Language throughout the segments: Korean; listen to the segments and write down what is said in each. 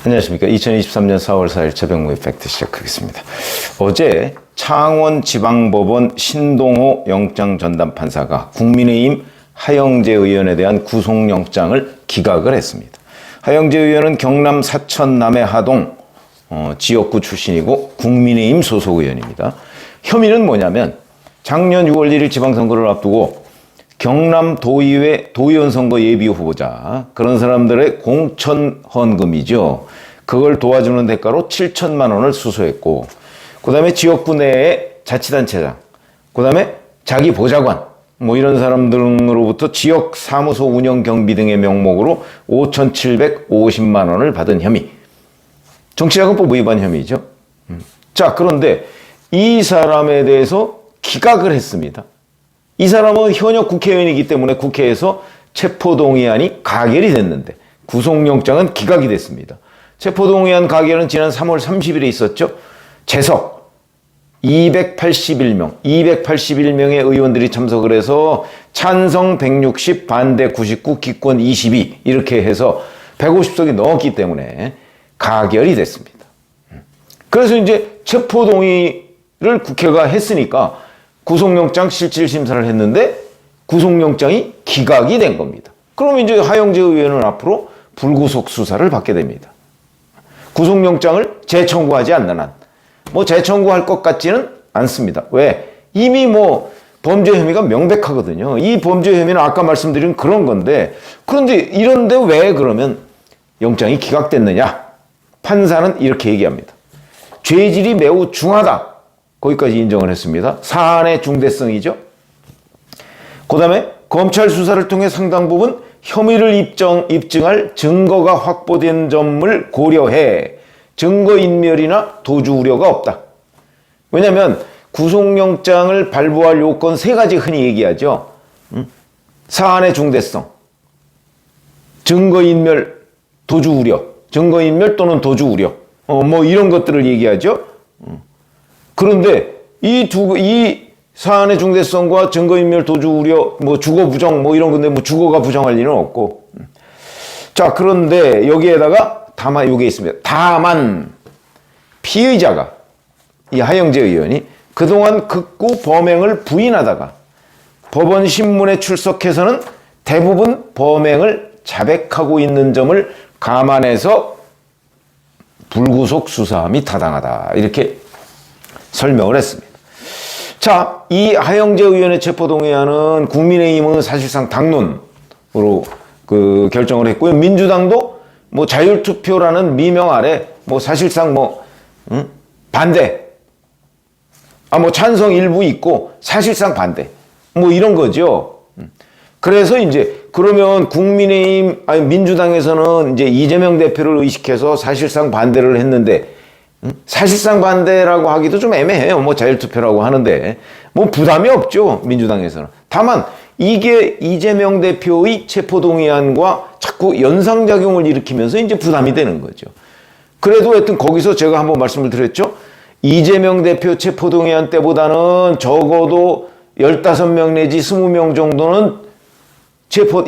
안녕하십니까. 2023년 4월 4일 최병무의 팩트 시작하겠습니다. 어제 창원지방법원 신동호 영장전담판사가 국민의힘 하영재 의원에 대한 구속영장을 기각을 했습니다. 하영재 의원은 경남 사천 남해하동 지역구 출신이고 국민의힘 소속 의원입니다. 혐의는 뭐냐면 작년 6월 1일 지방선거를 앞두고 경남 도의회 도의원 선거 예비 후보자, 그런 사람들의 공천 헌금이죠. 그걸 도와주는 대가로 7천만 원을 수수했고, 그 다음에 지역구 내의 자치단체장, 그 다음에 자기 보좌관, 이런 사람들로부터 지역 사무소 운영 경비 등의 명목으로 5,750만 원을 받은 혐의. 정치자금법 위반 혐의죠. 자, 그런데 이 사람에 대해서 기각을 했습니다. 이 사람은 현역 국회의원이기 때문에 국회에서 체포동의안이 가결이 됐는데 구속영장은 기각이 됐습니다. 체포동의안 가결은 지난 3월 30일에 있었죠. 재석 281명의 의원들이 참석을 해서 찬성 160, 반대 99, 기권 22 이렇게 해서 150석이 넘었기 때문에 가결이 됐습니다. 그래서 이제 체포동의를 국회가 했으니까 구속영장 실질심사를 했는데 구속영장이 기각이 된 겁니다. 그럼 이제 하영재 의원은 앞으로 불구속 수사를 받게 됩니다. 구속영장을 재청구하지 않는 한. 재청구할 것 같지는 않습니다. 왜? 이미 범죄 혐의가 명백하거든요. 이 범죄 혐의는 아까 말씀드린 그런 건데, 그런데 이런데 왜 그러면 영장이 기각됐느냐? 판사는 이렇게 얘기합니다. 죄질이 매우 중하다. 거기까지 인정을 했습니다. 사안의 중대성이죠. 그 다음에 검찰 수사를 통해 상당 부분 혐의를 입증할 증거가 확보된 점을 고려해 증거인멸이나 도주 우려가 없다. 왜냐하면 구속영장을 발부할 요건 세 가지 흔히 얘기하죠. 사안의 중대성, 증거인멸, 도주 우려, 증거인멸 또는 도주 우려, 이런 것들을 얘기하죠. 그런데 이 사안의 중대성과 증거인멸, 도주 우려, 주거 부정, 이런 건데, 주거가 부정할 일은 없고. 자, 그런데 여기에다가 요게 있습니다. 다만, 피의자가, 이 하영재 의원이 그동안 극구 범행을 부인하다가 법원 신문에 출석해서는 대부분 범행을 자백하고 있는 점을 감안해서 불구속 수사함이 타당하다. 이렇게 설명을 했습니다. 자, 이 하영재 의원의 체포동의안은 국민의힘은 사실상 당론으로 결정을 했고요. 민주당도 자율투표라는 미명 아래 사실상 반대, 찬성 일부 있고 사실상 반대, 이런 거죠. 그래서 이제 그러면 민주당에서는 이제 이재명 대표를 의식해서 사실상 반대를 했는데, 사실상 반대라고 하기도 좀 애매해요. 자율투표라고 하는데 부담이 없죠, 민주당에서는. 다만 이게 이재명 대표의 체포동의안과 자꾸 연상작용을 일으키면서 이제 부담이 되는 거죠. 그래도 하여튼 거기서 제가 한번 말씀을 드렸죠. 이재명 대표 체포동의안 때보다는 적어도 15명 내지 20명 정도는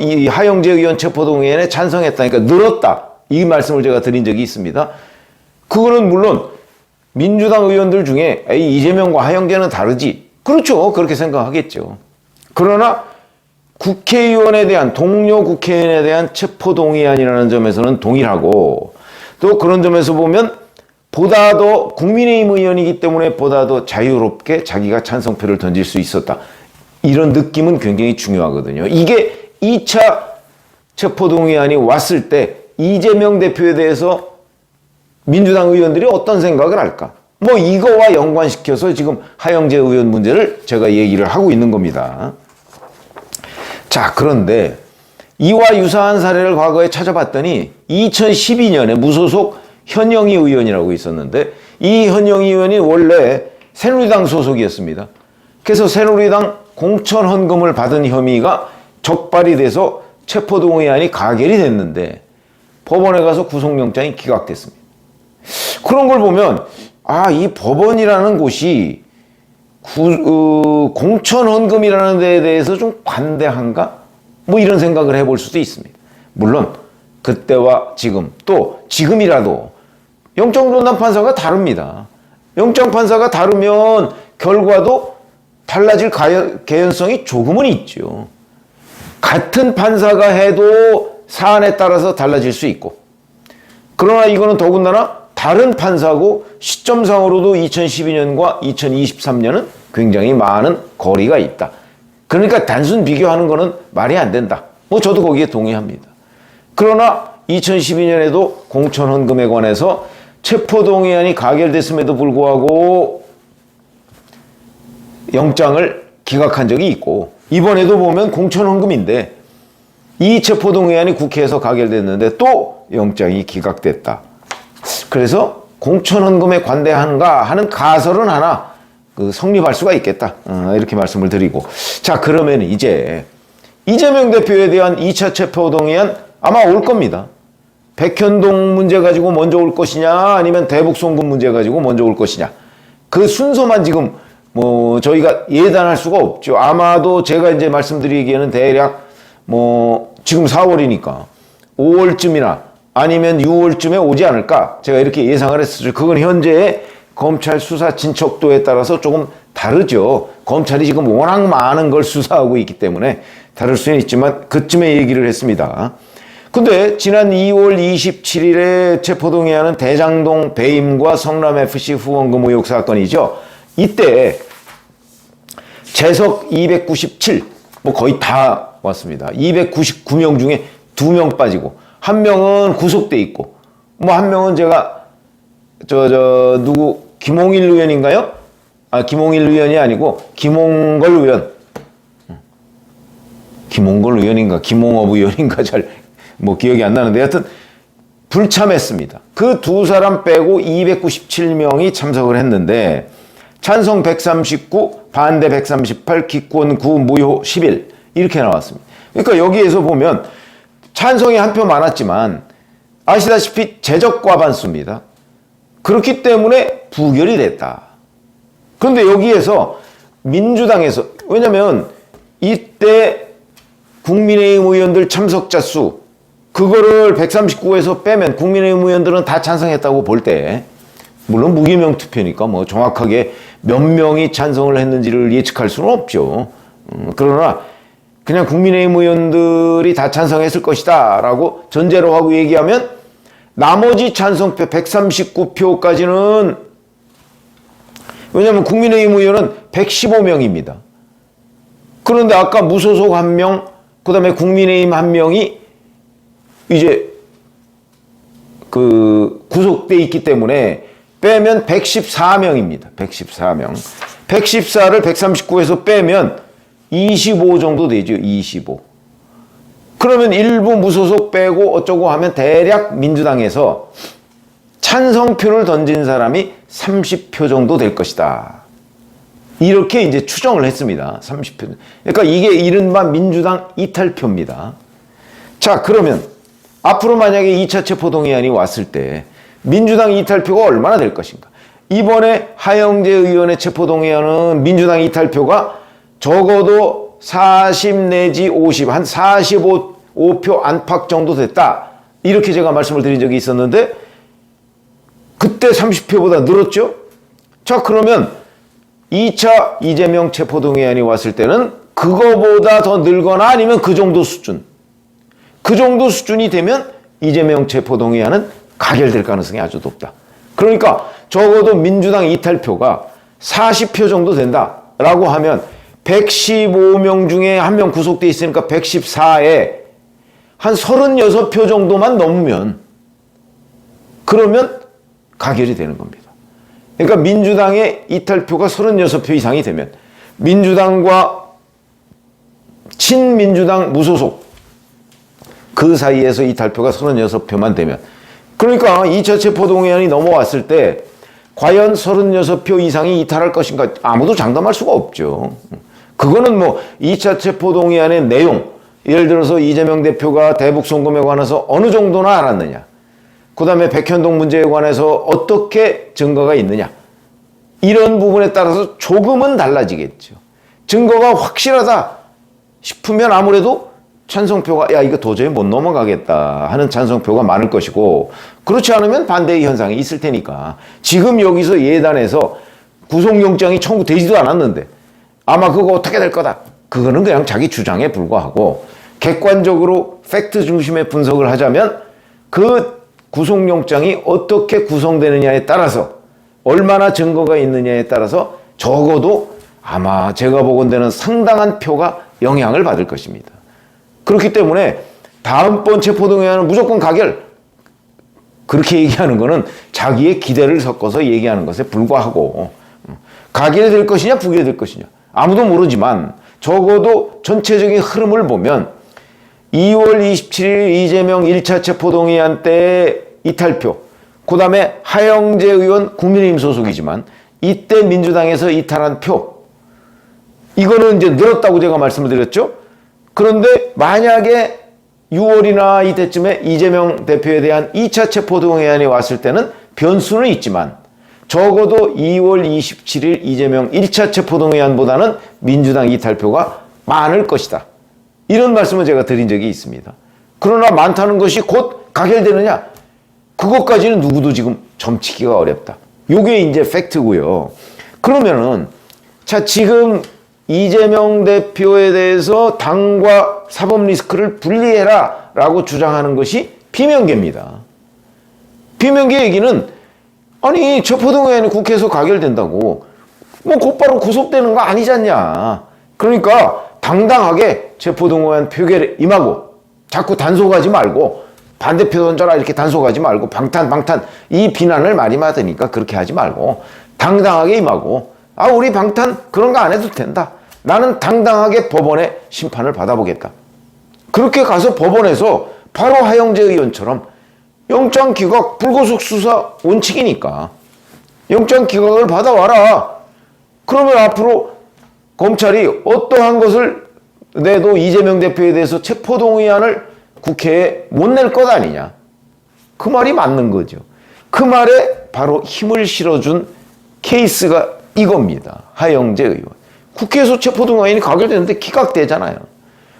이 하영재 의원 체포동의안에 찬성했다니까 늘었다. 이 말씀을 제가 드린 적이 있습니다. 그거는 물론 민주당 의원들 중에 이재명과 하영재는 다르지. 그렇죠. 그렇게 생각하겠죠. 그러나 국회의원에 대한, 동료 국회의원에 대한 체포동의안이라는 점에서는 동일하고, 또 그런 점에서 보면 보다 더 국민의힘 의원이기 때문에 보다 더 자유롭게 자기가 찬성표를 던질 수 있었다. 이런 느낌은 굉장히 중요하거든요. 이게 2차 체포동의안이 왔을 때 이재명 대표에 대해서 민주당 의원들이 어떤 생각을 할까? 이거와 연관시켜서 지금 하영재 의원 문제를 제가 얘기를 하고 있는 겁니다. 자, 그런데 이와 유사한 사례를 과거에 찾아봤더니 2012년에 무소속 현영희 의원이라고 있었는데, 이 현영희 의원이 원래 새누리당 소속이었습니다. 그래서 새누리당 공천 헌금을 받은 혐의가 적발이 돼서 체포동의안이 가결이 됐는데 법원에 가서 구속영장이 기각됐습니다. 그런 걸 보면 이 법원이라는 곳이 공천 헌금이라는 데에 대해서 좀 관대한가? 이런 생각을 해볼 수도 있습니다. 물론 그때와 지금, 또 지금이라도 영장전담 판사가 다릅니다. 영장 판사가 다르면 결과도 달라질 개연성이 조금은 있죠. 같은 판사가 해도 사안에 따라서 달라질 수 있고, 그러나 이거는 더군다나 다른 판사고 시점상으로도 2012년과 2023년은 굉장히 많은 거리가 있다. 그러니까 단순 비교하는 거는 말이 안 된다. 뭐 저도 거기에 동의합니다. 그러나 2012년에도 공천헌금에 관해서 체포동의안이 가결됐음에도 불구하고 영장을 기각한 적이 있고, 이번에도 보면 공천헌금인데 이 체포동의안이 국회에서 가결됐는데 또 영장이 기각됐다. 그래서 공천헌금에 관대한가 하는 가설은 하나 성립할 수가 있겠다. 이렇게 말씀을 드리고, 자, 그러면 이제 이재명 대표에 대한 2차 체포동의안 아마 올 겁니다. 백현동 문제 가지고 먼저 올 것이냐, 아니면 대북 송금 문제 가지고 먼저 올 것이냐, 그 순서만 지금 뭐 저희가 예단할 수가 없죠. 아마도 제가 이제 말씀드리기에는 대략 뭐 지금 4월이니까 5월쯤이나 아니면 6월쯤에 오지 않을까, 제가 이렇게 예상을 했었죠. 그건 현재의 검찰 수사 진척도에 따라서 조금 다르죠. 검찰이 지금 워낙 많은 걸 수사하고 있기 때문에 다를 수는 있지만 그쯤에 얘기를 했습니다. 근데 지난 2월 27일에 체포동의안은 대장동 배임과 성남FC 후원금 의혹 사건이죠. 이때 재석 297, 뭐 거의 다 왔습니다. 299명 중에 2명 빠지고, 한 명은 구속돼 있고, 뭐 한 명은 제가 누구 김홍일 의원인가요? 아, 김홍일 의원이 아니고 김홍걸 의원. 김홍걸 의원인가 김홍업 의원인가 잘 뭐 기억이 안 나는데, 하여튼 불참했습니다. 그 두 사람 빼고 297명이 참석을 했는데 찬성 139, 반대 138, 기권 9, 무효 11 이렇게 나왔습니다. 그러니까 여기에서 보면 찬성이 한 표 많았지만 아시다시피 제적 과반수입니다. 그렇기 때문에 부결이 됐다. 그런데 여기에서 민주당에서, 왜냐면 이때 국민의힘 의원들 참석자 수 그거를 139에서 빼면 국민의힘 의원들은 다 찬성했다고 볼 때, 물론 무기명 투표니까 뭐 정확하게 몇 명이 찬성을 했는지를 예측할 수는 없죠. 그러나 그냥 국민의힘 의원들이 다 찬성했을 것이다 라고 전제로 하고 얘기하면 나머지 찬성표 139표까지는, 왜냐하면 국민의힘 의원은 115명입니다. 그런데 아까 무소속 1명, 그 다음에 국민의힘 1명이 이제 구속돼 있기 때문에 빼면 114명입니다. 114명. 114를 139에서 빼면 25 정도 되죠. 25. 그러면 일부 무소속 빼고 어쩌고 하면 대략 민주당에서 찬성표를 던진 사람이 30표 정도 될 것이다. 이렇게 이제 추정을 했습니다. 30표. 그러니까 이게 이른바 민주당 이탈표입니다. 자, 그러면 앞으로 만약에 2차 체포동의안이 왔을 때 민주당 이탈표가 얼마나 될 것인가? 이번에 하영재 의원의 체포동의안은 민주당 이탈표가 적어도 40 내지 50, 한 45표 안팎 정도 됐다. 이렇게 제가 말씀을 드린 적이 있었는데 그때 30표보다 늘었죠? 자, 그러면 2차 이재명 체포동의안이 왔을 때는 그거보다 더 늘거나 아니면 그 정도 수준. 그 정도 수준이 되면 이재명 체포동의안은 가결될 가능성이 아주 높다. 그러니까 적어도 민주당 이탈표가 40표 정도 된다라고 하면 115명 중에 한 명 구속돼 있으니까 114에 한 36표 정도만 넘으면 그러면 가결이 되는 겁니다. 그러니까 민주당의 이탈표가 36표 이상이 되면 민주당과 친민주당 무소속 그 사이에서 이탈표가 36표만 되면, 그러니까 2차 체포동의안이 넘어왔을 때 과연 36표 이상이 이탈할 것인가 아무도 장담할 수가 없죠. 그거는 뭐 2차 체포동의안의 내용, 예를 들어서 이재명 대표가 대북 송금에 관해서 어느 정도나 알았느냐, 그 다음에 백현동 문제에 관해서 어떻게 증거가 있느냐, 이런 부분에 따라서 조금은 달라지겠죠. 증거가 확실하다 싶으면 아무래도 찬성표가 야 이거 도저히 못 넘어가겠다 하는 찬성표가 많을 것이고, 그렇지 않으면 반대의 현상이 있을 테니까 지금 여기서 예단해서 구속영장이 청구되지도 않았는데 아마 그거 어떻게 될 거다, 그거는 그냥 자기 주장에 불과하고, 객관적으로 팩트 중심의 분석을 하자면 그 구속영장이 어떻게 구성되느냐에 따라서, 얼마나 증거가 있느냐에 따라서 적어도 아마 제가 보건대는 상당한 표가 영향을 받을 것입니다. 그렇기 때문에 다음번 체포동의안은 무조건 가결, 그렇게 얘기하는 거는 자기의 기대를 섞어서 얘기하는 것에 불과하고, 가결이 될 것이냐 부결이 될 것이냐 아무도 모르지만 적어도 전체적인 흐름을 보면 2월 27일 이재명 1차 체포동의안 때 이탈표, 그 다음에 하영재 의원 국민의힘 소속이지만 이때 민주당에서 이탈한 표, 이거는 이제 늘었다고 제가 말씀을 드렸죠. 그런데 만약에 6월이나 이때쯤에 이재명 대표에 대한 2차 체포동의안이 왔을 때는 변수는 있지만 적어도 2월 27일 이재명 1차 체포동의안보다는 민주당 이탈표가 많을 것이다, 이런 말씀을 제가 드린 적이 있습니다. 그러나 많다는 것이 곧 가결되느냐, 그것까지는 누구도 지금 점치기가 어렵다. 요게 이제 팩트고요. 그러면은 자, 지금 이재명 대표에 대해서 당과 사법 리스크를 분리해라 라고 주장하는 것이 비명계입니다. 비명계 얘기는, 아니 체포동의안이 국회에서 가결된다고 뭐 곧바로 구속되는 거 아니지 않냐. 그러니까 당당하게 체포동의안 표결에 임하고, 자꾸 단속하지 말고 반대표 던져라 이렇게 단속하지 말고, 방탄 이 비난을 많이 받으니까 그렇게 하지 말고 당당하게 임하고, 아 우리 방탄 그런 거 안 해도 된다, 나는 당당하게 법원의 심판을 받아보겠다, 그렇게 가서 법원에서 바로 하영재 의원처럼 영장 기각, 불구속 수사 원칙이니까 영장 기각을 받아와라. 그러면 앞으로 검찰이 어떠한 것을 내도 이재명 대표에 대해서 체포동의안을 국회에 못 낼 것 아니냐, 그 말이 맞는 거죠. 그 말에 바로 힘을 실어준 케이스가 이겁니다. 하영재 의원. 국회에서 체포동의안이 가결되는데 기각되잖아요.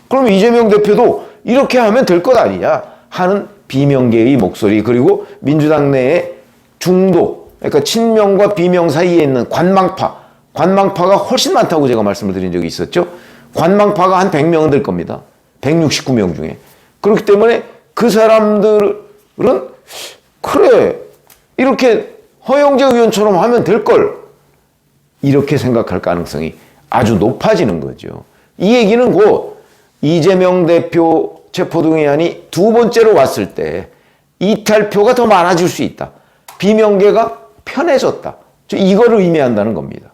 그러면 이재명 대표도 이렇게 하면 될 것 아니냐 하는 비명계의 목소리, 그리고 민주당 내의 중도, 그러니까 친명과 비명 사이에 있는 관망파가 훨씬 많다고 제가 말씀을 드린 적이 있었죠. 관망파가 한 100명은 될 겁니다. 169명 중에. 그렇기 때문에 그 사람들은 그래 이렇게 허영재 의원처럼 하면 될걸, 이렇게 생각할 가능성이 아주 높아지는 거죠. 이 얘기는 곧 이재명 대표 체포동의안이 두 번째로 왔을 때 이탈표가 더 많아질 수 있다, 비명계가 편해졌다, 이거를 의미한다는 겁니다.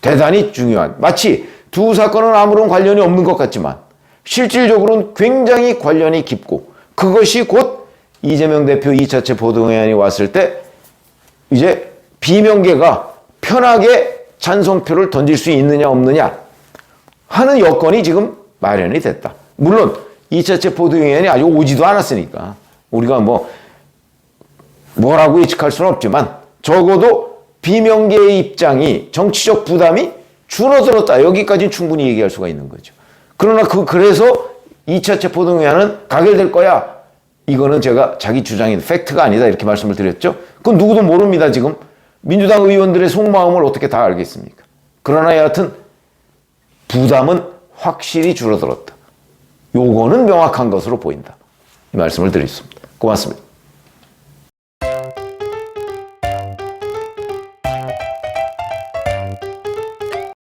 대단히 중요한, 마치 두 사건은 아무런 관련이 없는 것 같지만 실질적으로는 굉장히 관련이 깊고, 그것이 곧 이재명 대표 2차 체포동의안이 왔을 때 이제 비명계가 편하게 찬성표를 던질 수 있느냐 없느냐 하는 여건이 지금 마련이 됐다. 물론 2차 체포동의안이 아직 오지도 않았으니까 우리가 뭐라고 예측할 수는 없지만 적어도 비명계의 입장이, 정치적 부담이 줄어들었다, 여기까지는 충분히 얘기할 수가 있는 거죠. 그러나 그래서 2차 체포동의안은 가결될 거야, 이거는 제가 자기 주장인 팩트가 아니다 이렇게 말씀을 드렸죠. 그건 누구도 모릅니다. 지금 민주당 의원들의 속마음을 어떻게 다 알겠습니까? 그러나 여하튼 부담은 확실히 줄어들었다, 요거는 명확한 것으로 보인다, 이 말씀을 드리겠습니다. 고맙습니다.